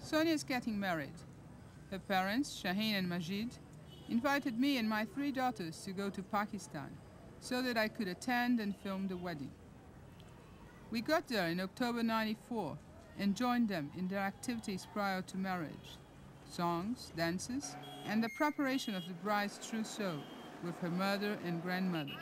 Sonia is getting married. Her parents, Shaheen and Majid, invited me and my 3 daughters to go to Pakistan so that I could attend and film the wedding. We got there in October '94 and joined them in their activities prior to marriage, songs, dances, and the preparation of the bride's trousseau with her mother and grandmother.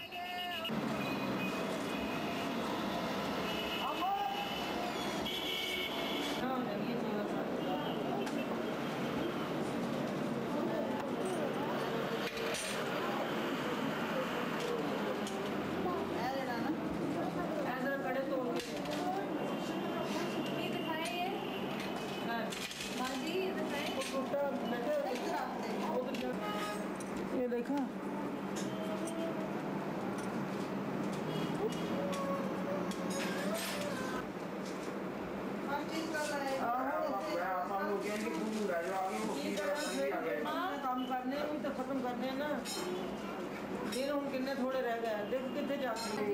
ये देखा काम करने तो खत्म करने ना दिन हम कितने थोड़े रह गए देख कितने जाते हैं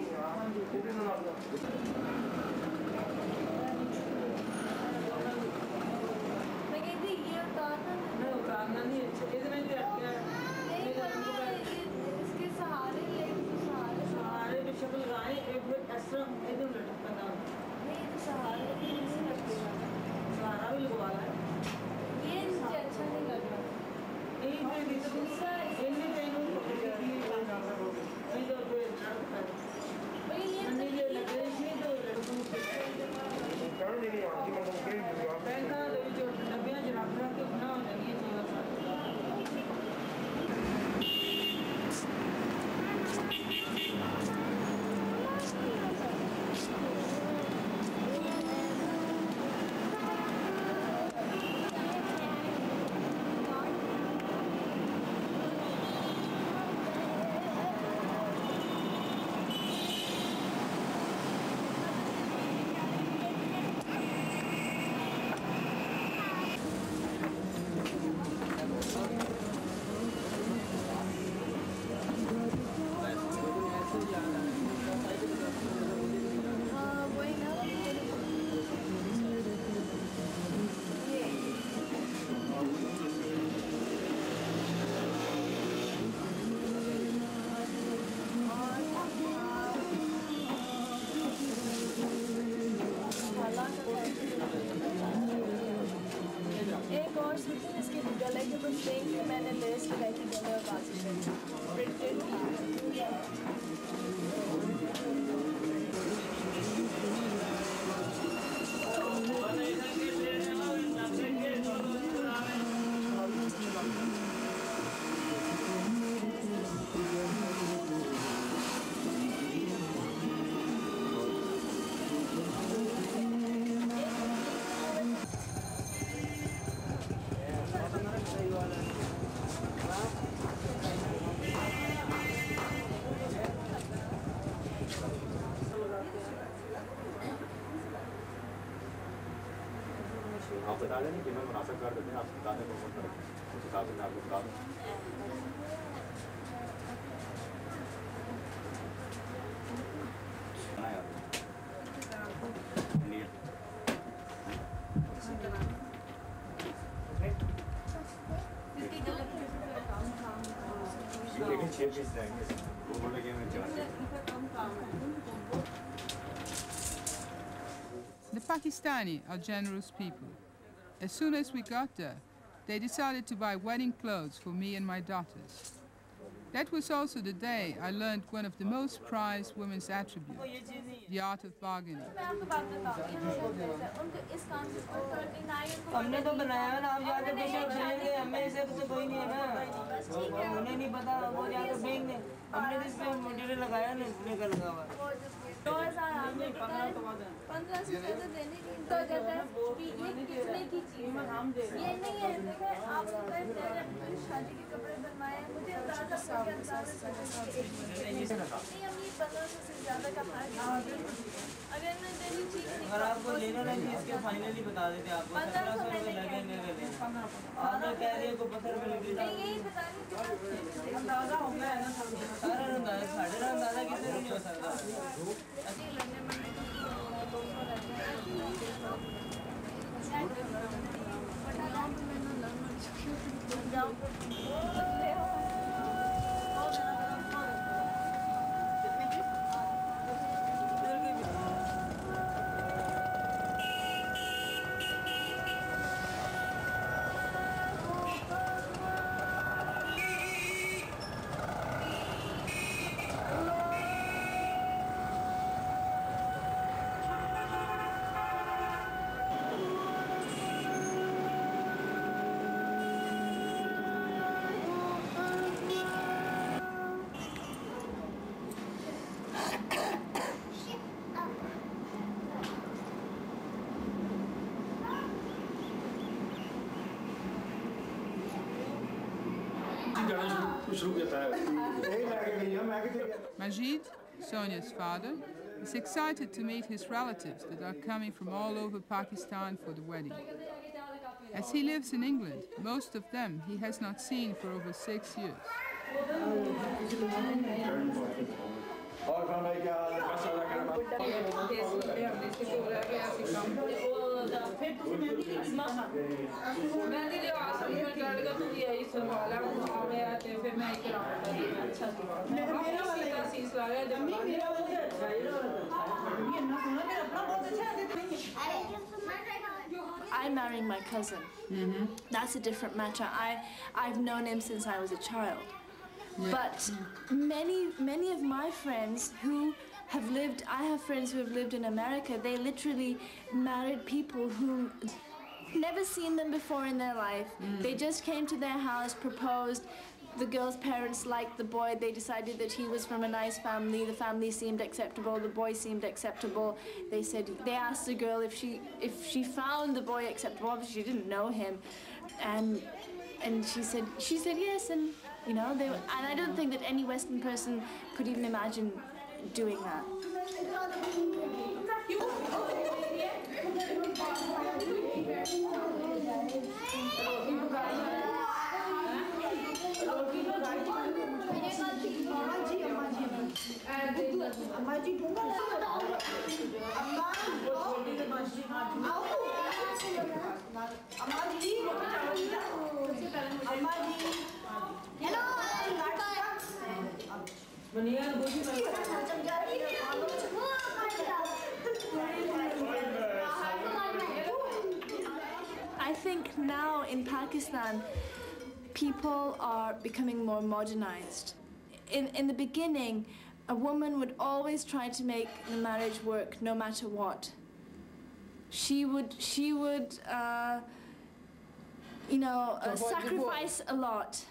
मैं कहती ये उतारना नहीं उतारना नहीं अच्छा इधर नहीं रखना इसके सहारे ले सहारे पे शक्ल गाए एक बार ऐसा एकदम लटकता था नहीं तो सहारे भी नहीं लगेगा सहारा भी लगवा रहा है ये मुझे अच्छा नहीं लग रहा नहीं मैं तो दूसरा इनमें कहीं नहीं तो कोई लड़का भाई ये लग रहा है इसमें तो लड़कों कर नहीं आती मतलब कहीं पहला जो डब्बियां जला के बना हो जाएगी एक और सूती इसके गले के ऊपर प्लेन में मैंने लेस लगाई थी गले और बाजू पे प्रिंटेड आप बता दें कि मैं मुनासिब कर देते हैं आप बता दें उस हिसाब से मैं आपको बता दूँ लेकिन 6 पीस रहेंगे वो बोले कि मैं 4 The Pakistani are generous people. As soon as we got there, they decided to buy wedding clothes for me and my daughters. That was also the day I learned one of the most prized women's attributes, the art of bargaining. हमने तो बनाया है ना आप जाके बेशक देंगे हमें इसे तो कोई नहीं है ना उन्हें नहीं पता वो जाके देंगे हमने इस पे मटेरियल लगाया ना इसमें का लगा हुआ 2000 आपने 1500 तो देने की तो कहता है कि ये कितने की चीज ये नहीं है देखो आप शादी के कपड़े बनवाए मुझे अंदाजा नहीं हम ये 1500 से ज्यादा का अगर मैं देनी चीज अगर आपको लेना नहीं इसके फाइनली बता देते आपको 1500 रुपए लगेंगे आप कह रहे को पत्थर में लगी यही बता रही हूं अंदाजा हो गया है ना सारा अंदाजा साढ़े अंदाजा कितने नहीं हो सकता अच्छी लगने में 200 रहते हैं Majid, Sonia's father, is excited to meet his relatives that are coming from all over Pakistan for the wedding. As he lives in England, most of them he has not seen for over 6 years. I'm marrying my cousin. That's a different matter. I've known him since I was a child. Yeah. But many of my friends who have lived, I have friends who have lived in America, they literally married people who never seen them before in their life. They just came to their house, proposed. The girl's parents liked the boy. They decided that he was from a nice family. The family seemed acceptable. The boy seemed acceptable. They asked the girl if she found the boy acceptable. Obviously, she didn't know him, and she said yes. And you know, and I don't think that any Western person could even imagine doing that. I think now in Pakistan, people are becoming more modernized. In the beginning, a woman would always try to make the marriage work no matter what. She would sacrifice a lot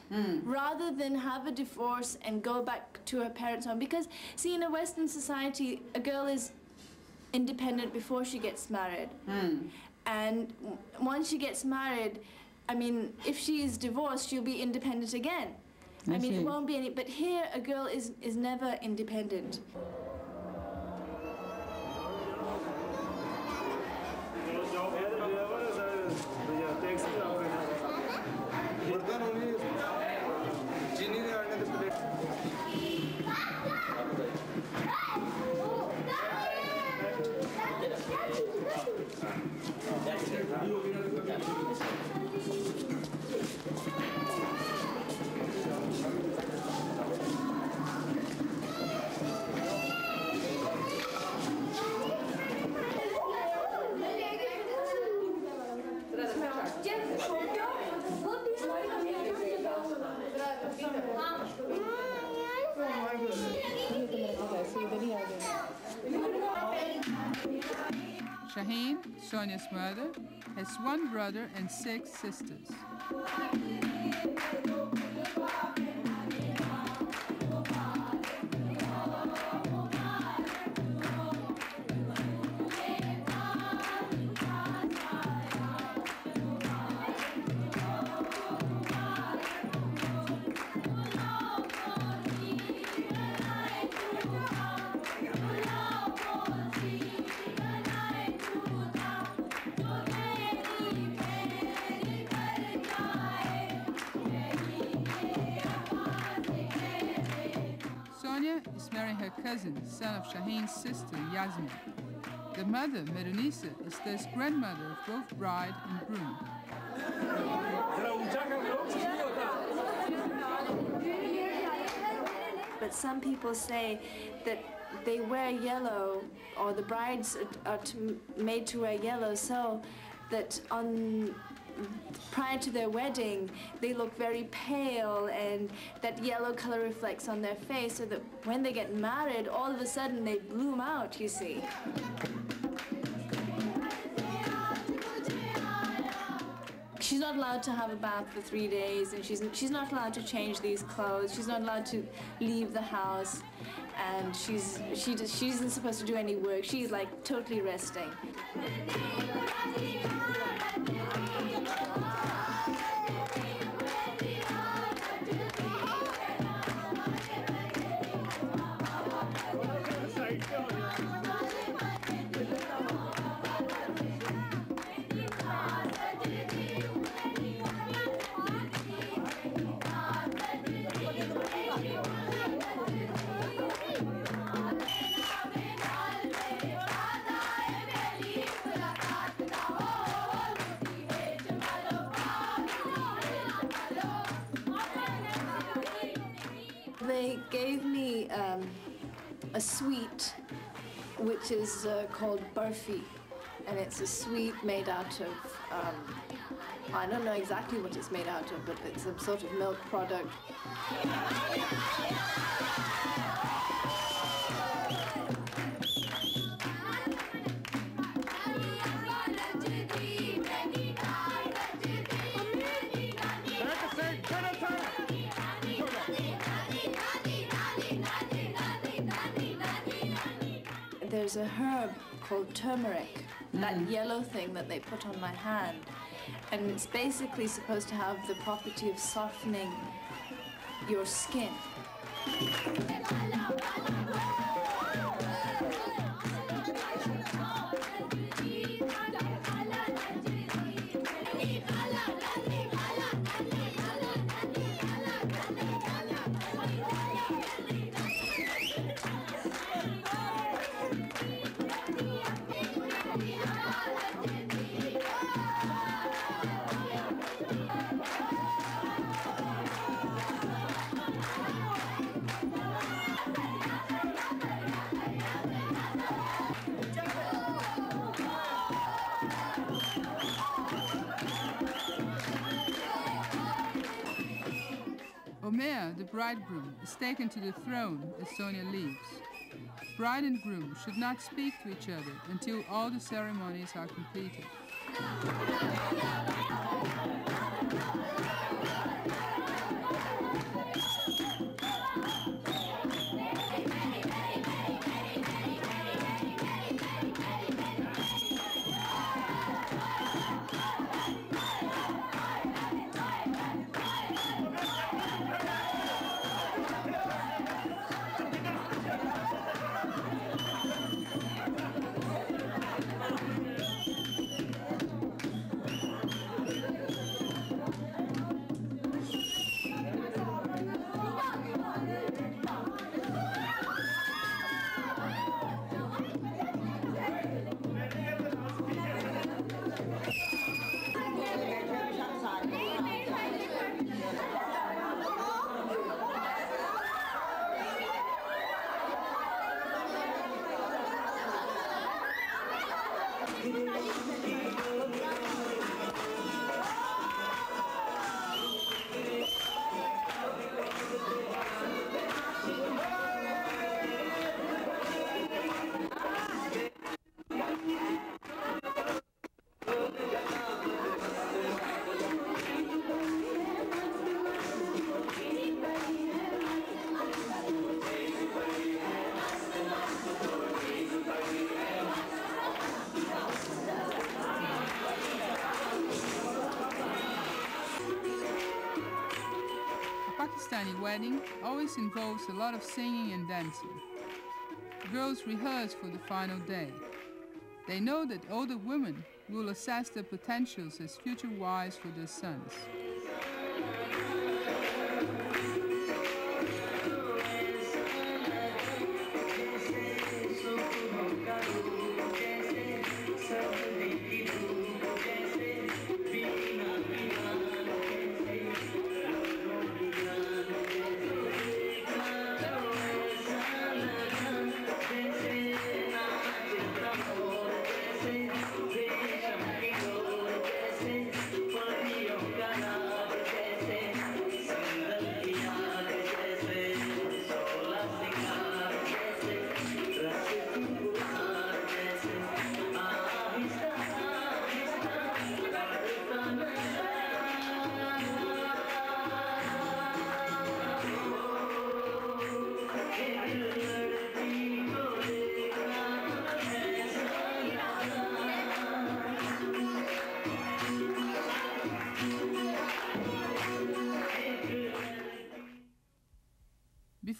rather than have a divorce and go back to her parents' home. Because, see, in a Western society, a girl is independent before she gets married. And once she gets married, I mean, if she is divorced, she'll be independent again. I mean, it won't be any, but here a girl is never independent. Shaheen, Sonia's mother, has 1 brother and 6 sisters. Sonia is marrying her cousin, son of Shaheen's sister, Yasmin. The mother, Meronisa, is thus grandmother of both bride and groom. But some people say that they wear yellow, or the brides are made to wear yellow, so that prior to their wedding, they look very pale, and that yellow color reflects on their face, so that when they get married, all of a sudden they bloom out, you see. She's not allowed to have a bath for 3 days, and she's not allowed to change these clothes. She's not allowed to leave the house, and she isn't supposed to do any work. She's like totally resting. They gave me a sweet which is called burfi, and it's a sweet made out of, I don't know exactly what it's made out of, but it's some sort of milk product. There's a herb called turmeric, that yellow thing that they put on my hand, and it's basically supposed to have the property of softening your skin. Omer, the bridegroom, is taken to the throne as Sonia leaves. Bride and groom should not speak to each other until all the ceremonies are completed. Pakistani wedding always involves a lot of singing and dancing. Girls rehearse for the final day. They know that older women will assess their potentials as future wives for their sons.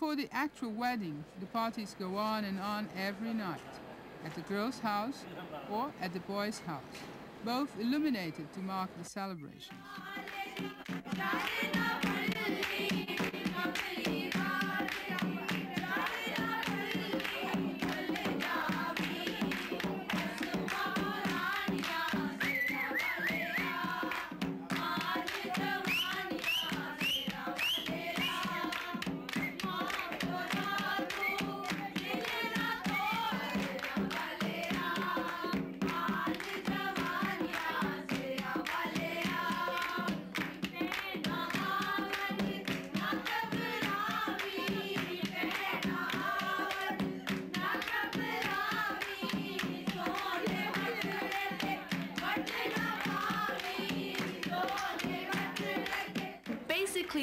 Before the actual wedding, the parties go on and on every night, at the girl's house or at the boy's house, both illuminated to mark the celebrations.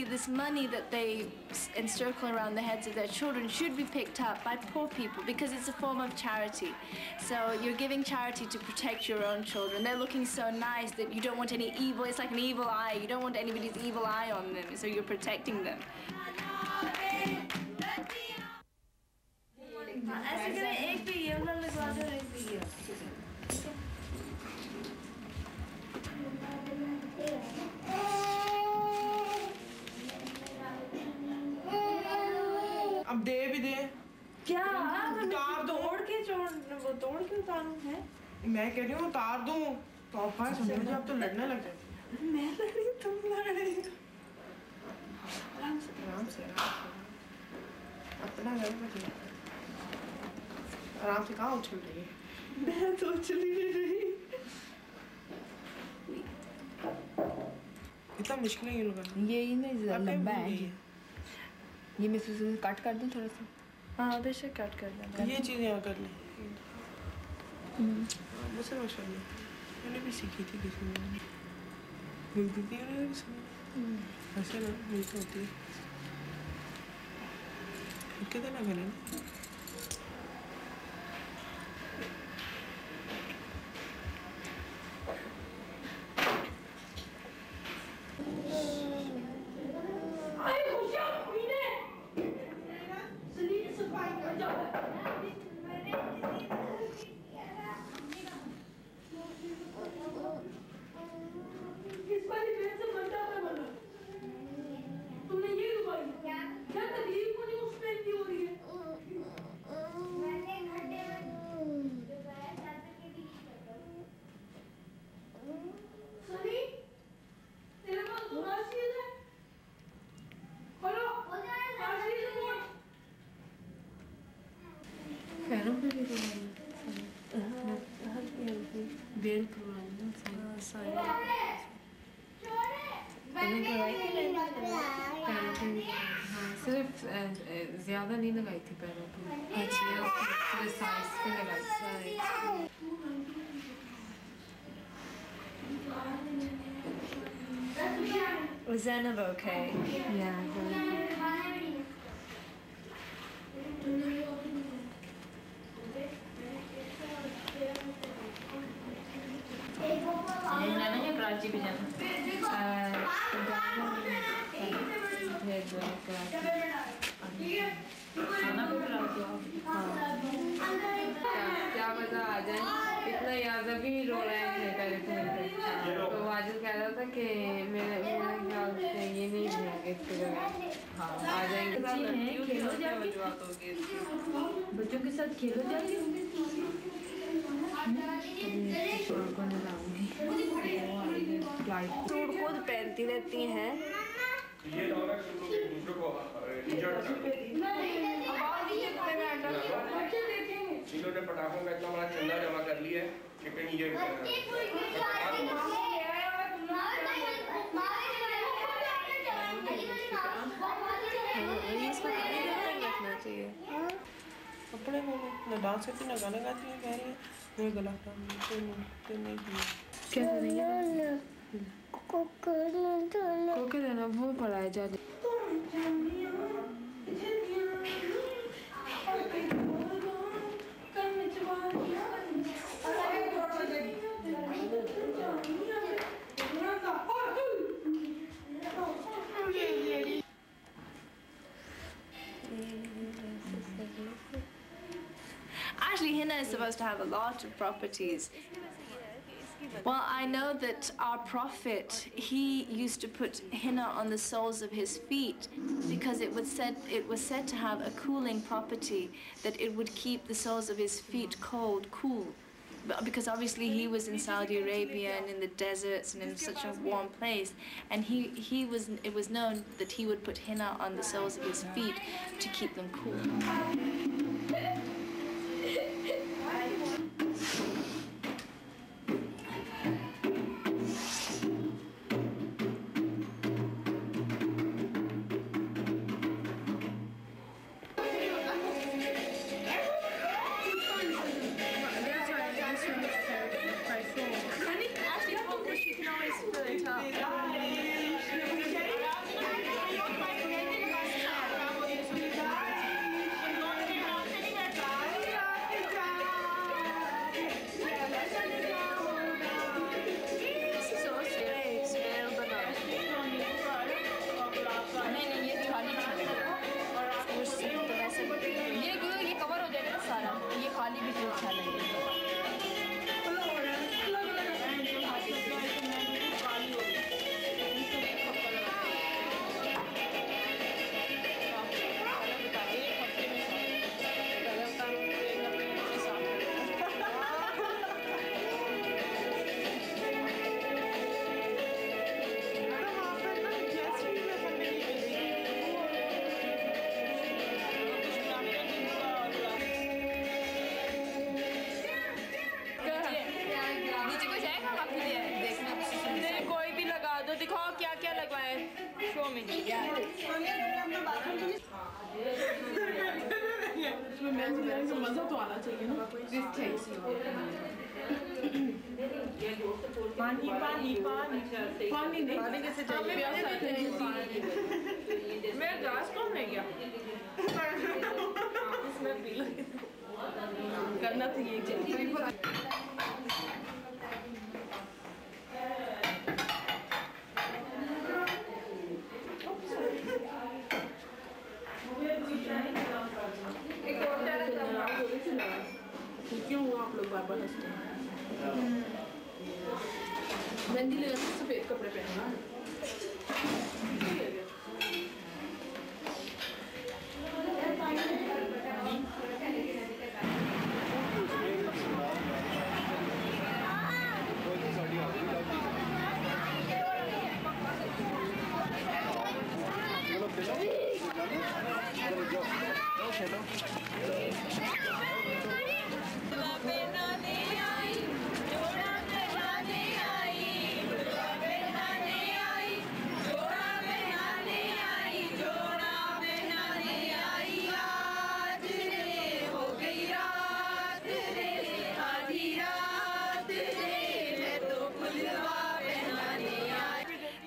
This money that they encircle around the heads of their children should be picked up by poor people because it's a form of charity. So you're giving charity to protect your own children. They're looking so nice that you don't want any evil. It's like an evil eye. You don't want anybody's evil eye on them, so you're protecting them. अब दे भी दे क्या उतार दो तोड़ के उतारूं है मैं कह रही हूँ उतार दूँ पापा समझ अब तो लड़ने लग जाते मैं लड़ रही तुम लड़ रही आराम से अपना घर में आराम से कहाँ उछल रही है मैं तो उछल ही नहीं रही इतना मुश्किल है ये लोग ये नहीं लंबा है ये मैं इसे कट कर दूं थोड़ा सा हाँ बेशक कट कर देना ये चीज़ यहाँ कर ले मुझसे माशाल्लाह मैंने भी सीखी थी किसी ने मिलती थी ना ऐसे ना मिलती होती है कितना ना करें सिर्फ ज़्यादा नहीं लगाई थी पैरों पे अच्छी साइज पे लगाई Was Zainab okay? Yeah. Karachi भी जाना क्या मजा आ जाए इतना याद अभी रो रहे हैं तो वाजिद कह रहा था कि मेरे ख्याल से ये नहीं भेजेंगे इसके जगह हाँ आ जाएंगे बच्चों के साथ खेलो जाके सूट खुद पहनती रहती हैं इन्होंने पटाखों का इतना बड़ा चंदा जमा कर लिया है कि कहीं ये कपड़े में डांस करती ना गाना गाती है कह रही है मेरे गला तो नहीं क्या कोके देना वो पड़ा है जा henna is supposed to have a lot of properties. Well, I know that our Prophet, he used to put henna on the soles of his feet because it was said to have a cooling property, that it would keep the soles of his feet cool. Because obviously he was in Saudi Arabia and in the deserts and in such a warm place, and it was known that he would put henna on the soles of his feet to keep them cool.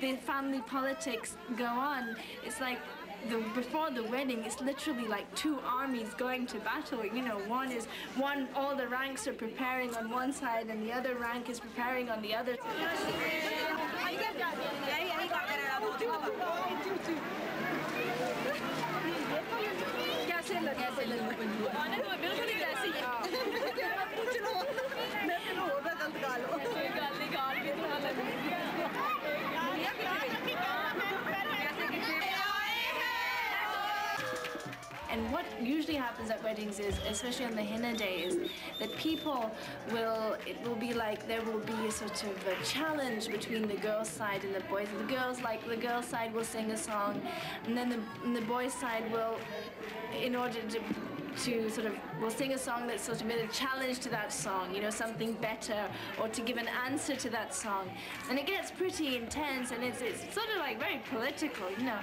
The family politics go on. It's like before the wedding, it's literally like two armies going to battle. You know, all the ranks are preparing on one side and the other rank is preparing on the other. And what usually happens at weddings is, especially on the henna days, that it will be like there will be a sort of a challenge between the girls' side and the boys. The girls' side will sing a song, and then the boys' side will, in order to sort of, will sing a song that's sort of been a challenge to that song, you know, something better, or to give an answer to that song. And it gets pretty intense, and it's sort of like very political, you know.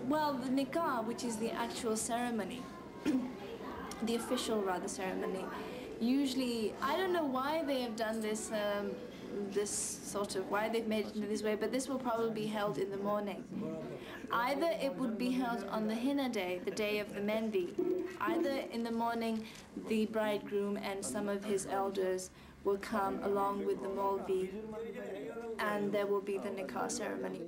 Well, the nikah, which is the actual ceremony, the official rather ceremony, usually, I don't know why they have done this, why they've made it in this way, but this will probably be held in the morning. Either it would be held on the henna day, the day of the mendi. Either in the morning, the bridegroom and some of his elders will come along with the Maulvi, and there will be the nikah ceremony.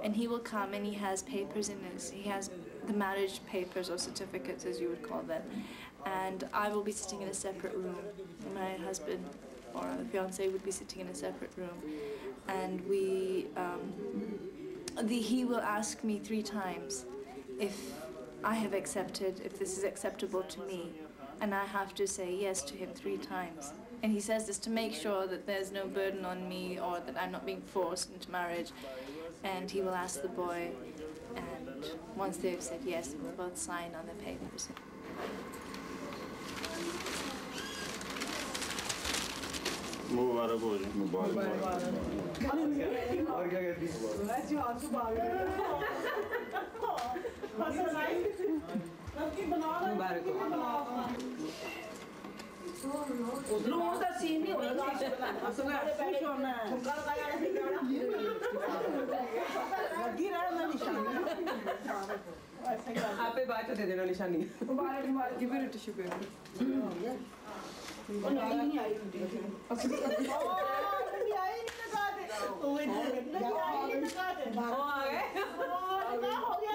And he will come and he has papers in he has the marriage papers or certificates, as you would call them. And I will be sitting in a separate room. My husband or the fiancé would be sitting in a separate room. And he will ask me 3 times if I have accepted, if this is acceptable to me. And I have to say yes to him 3 times. And he says this to make sure that there's no burden on me or that I'm not being forced into marriage. And he will ask the boy, and once they've said yes, we'll both sign on the papers. मुबारक हो जाए मुबारक और क्या कहती रोज का scene नहीं होगा असल में खुश होना है ठुमका लगाया है लगी रहा मैं निशानी आप पे बात दे देना निशानी मुबारक गिव इट टिश्यू पेपर वो नहीं आई नहीं आई नहीं लगा दे नहीं आई नहीं लगा दे ओ आ गए हो गया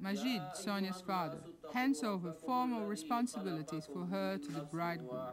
Majid, Sonia's father, hands over formal responsibilities for her to the bridegroom.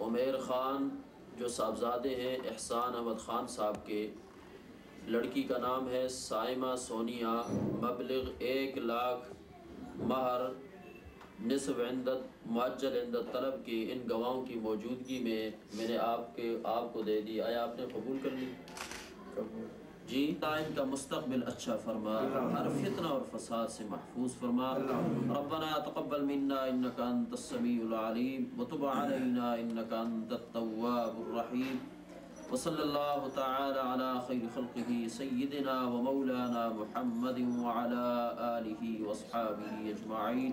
उमेर खान जो साहबजादे हैं एहसान अहमद खान साहब के, लड़की का नाम है साइमा सोनिया, मबलग 1 लाख, महर निसफ इंदत मुअज्जल इंदत तलब की इन गवाहों की मौजूदगी में मैंने आपको दे दी। आया आपने कबूल कर ली? जी। इनका मुस्तक़बिल अच्छा फरमा, हर फितना और फसाद से महफूज फरमा। रब्बना तक़ब्बल मिन्ना इन्नका अंतस समीउल अलीम व तुब अलैना इन्नका अंतत तव्वाबुर रहीम व सल्लल्लाहु तआला अला खैरि खल्क़िही सय्यिदिना व मौलाना मुहम्मदिन व अला आलिही व अस्हाबिही अजमईन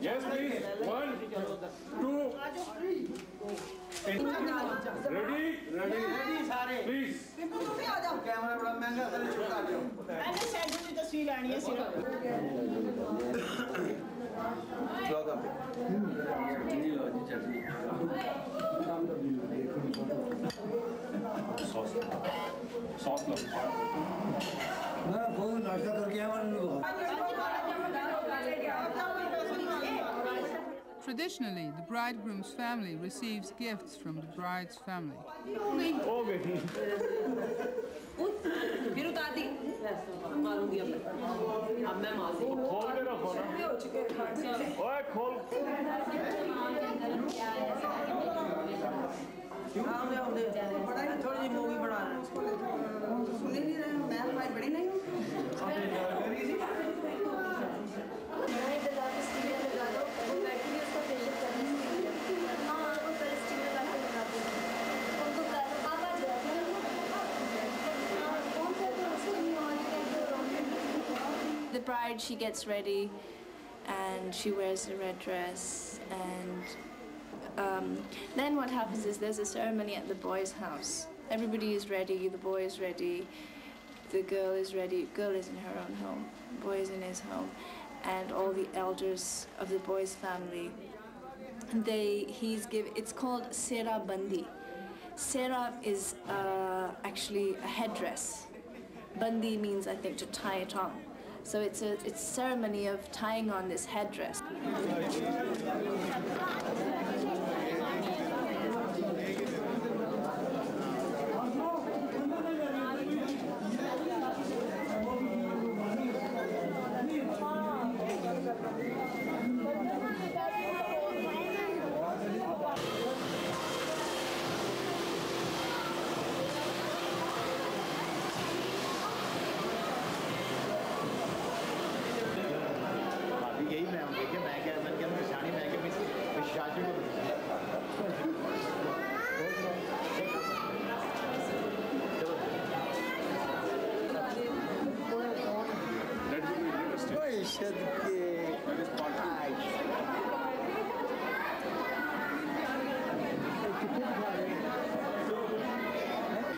Yes, please. 1, 2. Ready? सारे. Please. कैमरा बड़ा महंगा है, छोटा आ जाओ. मैंने सैलून की तस्वीर आनी है सिर्फ. सॉस लो. मैं बहुत नाश्ता करके आया हूँ. Traditionally, the bridegroom's family receives gifts from the bride's family. फिर उतार दी मारूंगी अब मैं मारूंगी खोल के रखो ना. ओए खोल. हाँ मैं बड़ा थोड़ी सी मूवी बना रहा हूँ. सुन ही नहीं रहे हो, मैं भाई बड़ी नहीं हूँ. The bride, she gets ready and she wears a red dress, and then what happens is there's a ceremony at the boy's house. Everybody is ready, the boy is ready, the girl is ready. Girl is in her own home, boy is in his home, and all the elders of the boy's family, it's called Sera Bandi. Sera is actually a headdress. Bandi means, I think, to tie it on. So it's a ceremony of tying on this headdress.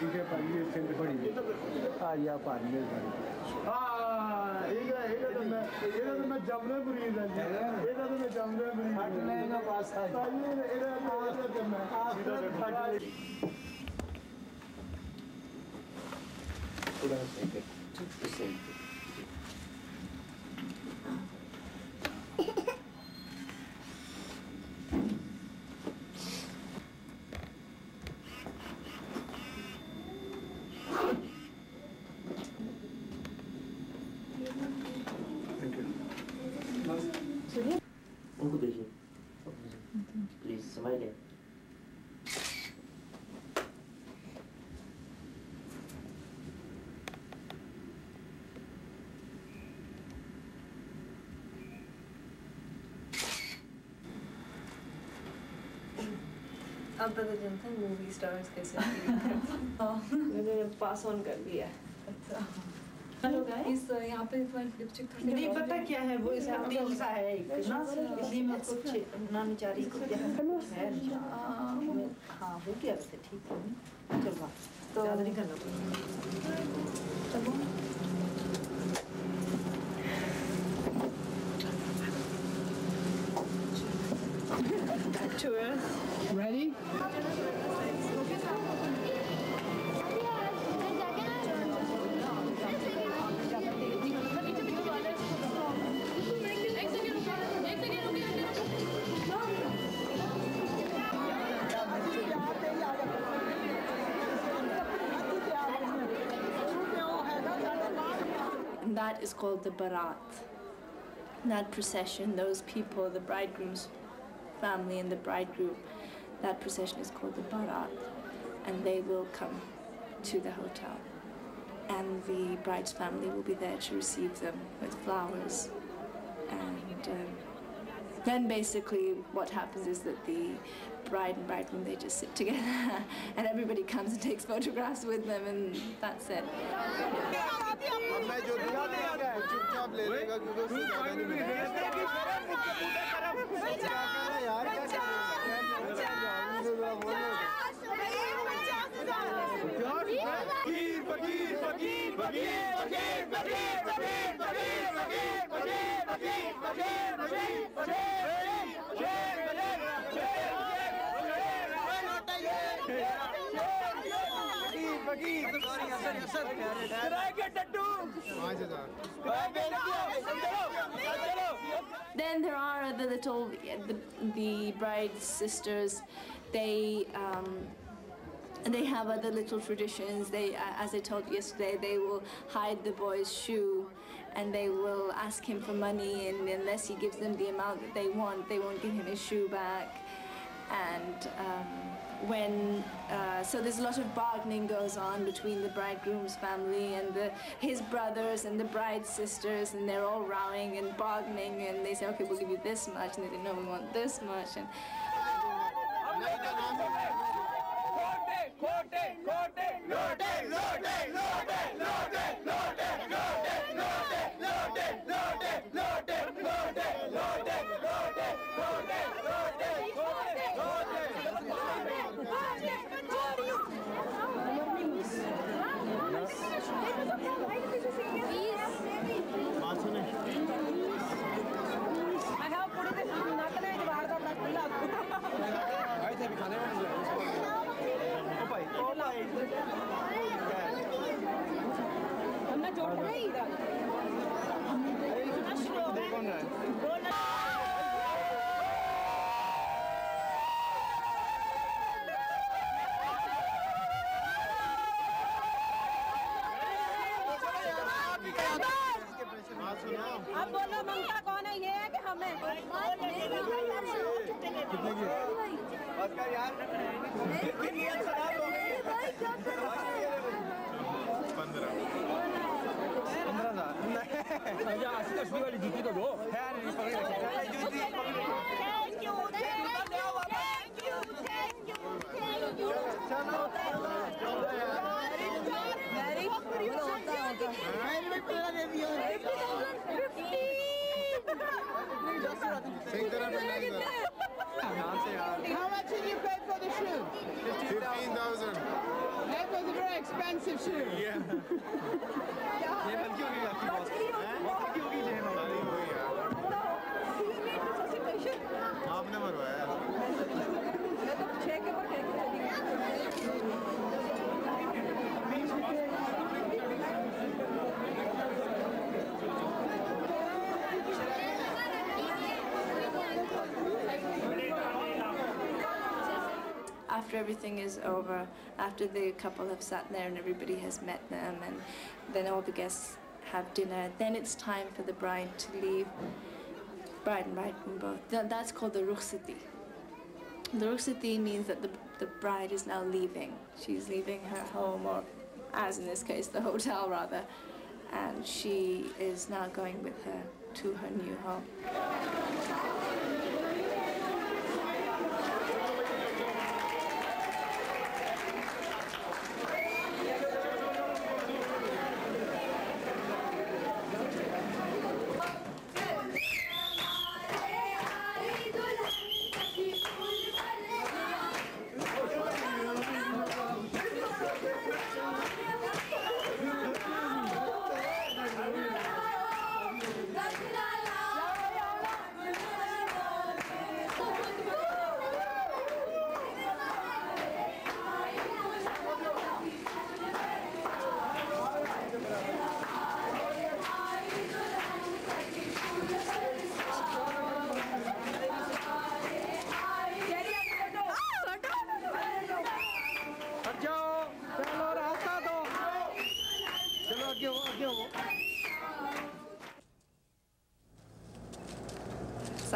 ठीक है भाई ये centre बड़ी हाँ या पानी में हाँ ये तो मैं जमने बुरीद है ये तो मैं जमने बुरीद हट लेगा पास है थोड़ा सेंटर सेंटर उनको देखिए प्लीज स्माइल अब पता चलता है मूवी स्टार्स कैसे मैंने पास ऑन कर दिया अच्छा इस यहाँ पे लिपस्टिक नहीं पता क्या है वो इसका दिल सा है एक ना इसलिए मैं कुछ नानी चारी को क्या है हाँ हो गया वैसे ठीक है चलो तो ज़्यादा नहीं करना picture. Ready? And that is called the barat. That procession, those people, the bridegroom's family and the bridegroom, that procession is called the barat. And they will come to the hotel. And the bride's family will be there to receive them with flowers. And then basically what happens is that the bride and bridegroom, they just sit together and everybody comes and takes photographs with them, and that's it. Then there are the little, the bride's sisters, they have other little traditions. They, as I told you yesterday, they will hide the boy's shoe and they will ask him for money, and unless he gives them the amount that they want, they won't give him his shoe back. And so there's a lot of bargaining goes on between the bridegroom's family and his brothers and the bride's sisters, and they're all rowing and bargaining, and they say, okay, we'll give you this much, and they say, no, we want this much. And अब बोलो मंगता कौन है? ये है कि हमें? कितने की? उसका यार 15,000 80 वाली जूती तो दो। How much did you pay for the shoe? 15,000. And for the dress? expensive shoe. ये बल्कि होगी आपकी बहुत बहुत होगी जय भाई आपने मरवाया After everything is over, after the couple have sat there and everybody has met them, and then all the guests have dinner, then it's time for the bride to leave. Bride and bridegroom both. That's called the rukhsati. The rukhsati means that the bride is now leaving. She's leaving her home, or as in this case, the hotel rather, and she is now going with her to her new home.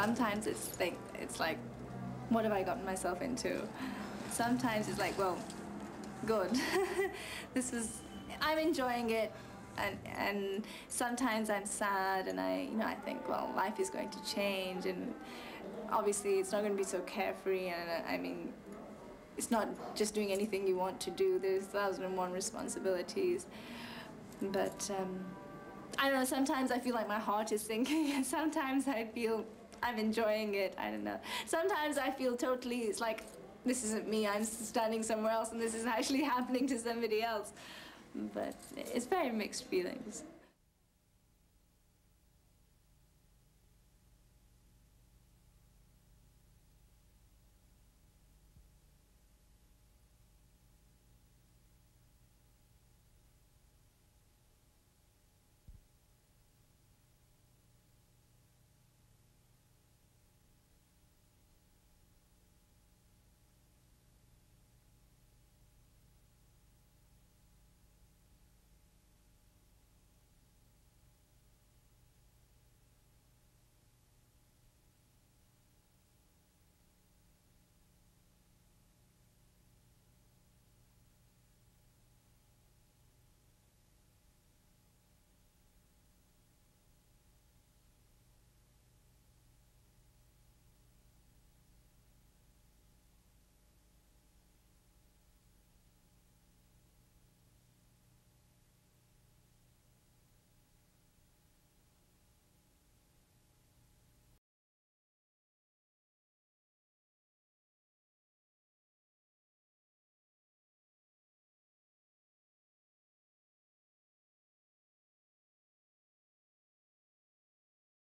Sometimes it's like, what have I gotten myself into? Sometimes it's like, well, good. I'm enjoying it, and sometimes I'm sad, and I think, well, life is going to change, and obviously it's not going to be so carefree, and I mean, it's not just doing anything you want to do. There's 1,001 responsibilities, but I don't know. Sometimes I feel like my heart is sinking, and sometimes I feel I'm enjoying it. I don't know. Sometimes I feel totally, it's like, this isn't me, I'm standing somewhere else and this is actually happening to somebody else. But it's very mixed feelings.